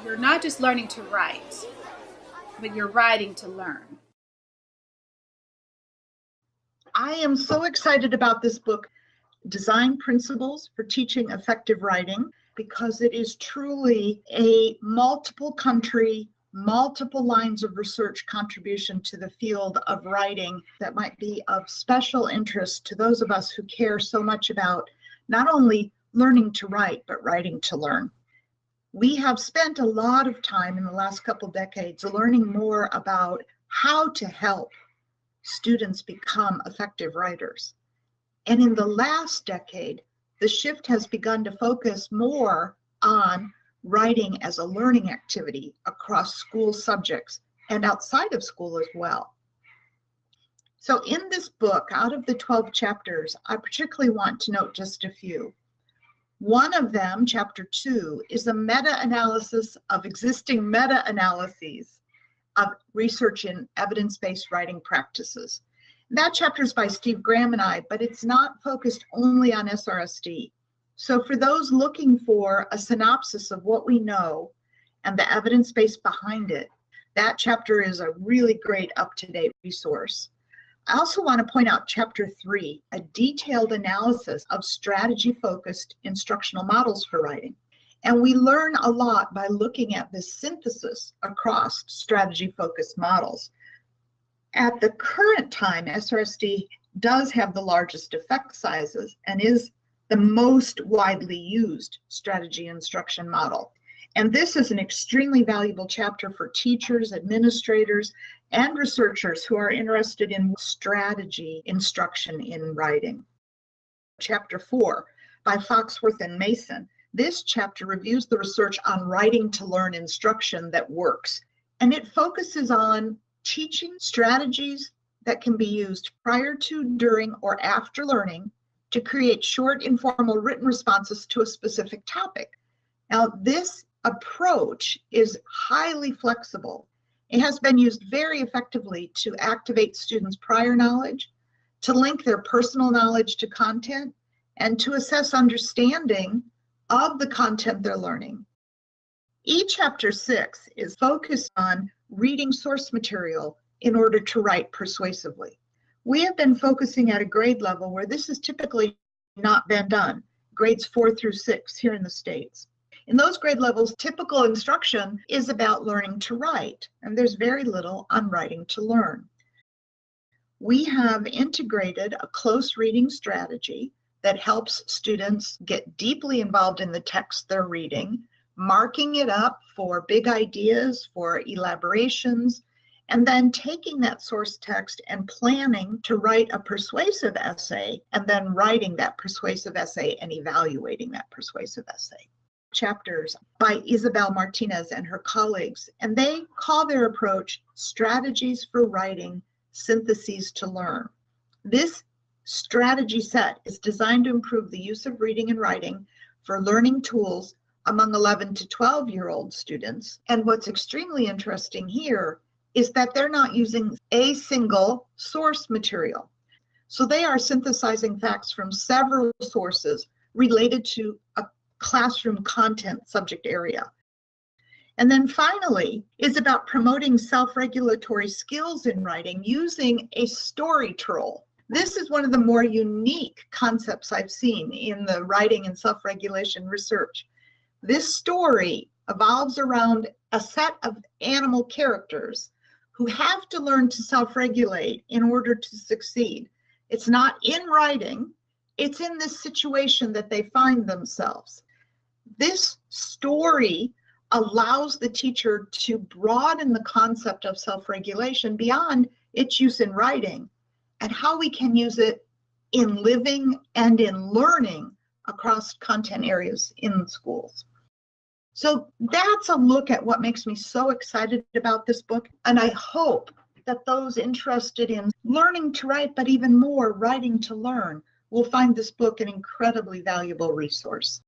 You're not just learning to write, but you're writing to learn. I am so excited about this book, Design Principles for Teaching Effective Writing, because it is truly a multiple country, multiple lines of research contribution to the field of writing that might be of special interest to those of us who care so much about not only learning to write, but writing to learn. We have spent a lot of time in the last couple decades learning more about how to help students become effective writers. And in the last decade, the shift has begun to focus more on writing as a learning activity across school subjects and outside of school as well. So in this book, out of the 12 chapters, I particularly want to note just a few. One of them, chapter 2, is a meta-analysis of existing meta-analyses of research in evidence-based writing practices. That chapter is by Steve Graham and I, but it's not focused only on SRSD. So for those looking for a synopsis of what we know and the evidence base behind it, that chapter is a really great up-to-date resource. I also want to point out chapter 3, a detailed analysis of strategy-focused instructional models for writing. And we learn a lot by looking at the synthesis across strategy-focused models. At the current time, SRSD does have the largest effect sizes and is the most widely used strategy instruction model. And this is an extremely valuable chapter for teachers, administrators, and researchers who are interested in strategy instruction in writing. Chapter 4 by Foxworth and Mason. This chapter reviews the research on writing to learn instruction that works, and it focuses on teaching strategies that can be used prior to, during, or after learning to create short, informal written responses to a specific topic. Now, this approach is highly flexible. It has been used very effectively to activate students' prior knowledge, to link their personal knowledge to content, and to assess understanding of the content they're learning. Chapter 6 is focused on reading source material in order to write persuasively. We have been focusing at a grade level where this has typically not been done, grades 4 through 6 here in the States. In those grade levels, typical instruction is about learning to write, and there's very little on writing to learn. We have integrated a close reading strategy that helps students get deeply involved in the text they're reading, marking it up for big ideas, for elaborations, and then taking that source text and planning to write a persuasive essay, and then writing that persuasive essay and evaluating that persuasive essay. Chapters by Isabel Martinez and her colleagues, and they call their approach Strategies for Writing, Syntheses to Learn. This strategy set is designed to improve the use of reading and writing for learning tools among 11 to 12-year-old students. And what's extremely interesting here is that they're not using a single source material. So they are synthesizing facts from several sources related to a classroom content subject area. And then finally is about promoting self-regulatory skills in writing using a story troll. This is one of the more unique concepts I've seen in the writing and self-regulation research. This story evolves around a set of animal characters who have to learn to self-regulate in order to succeed. It's not in writing, it's in this situation that they find themselves. This story allows the teacher to broaden the concept of self-regulation beyond its use in writing and how we can use it in living and in learning across content areas in schools. So that's a look at what makes me so excited about this book. And I hope that those interested in learning to write, but even more writing to learn, will find this book an incredibly valuable resource.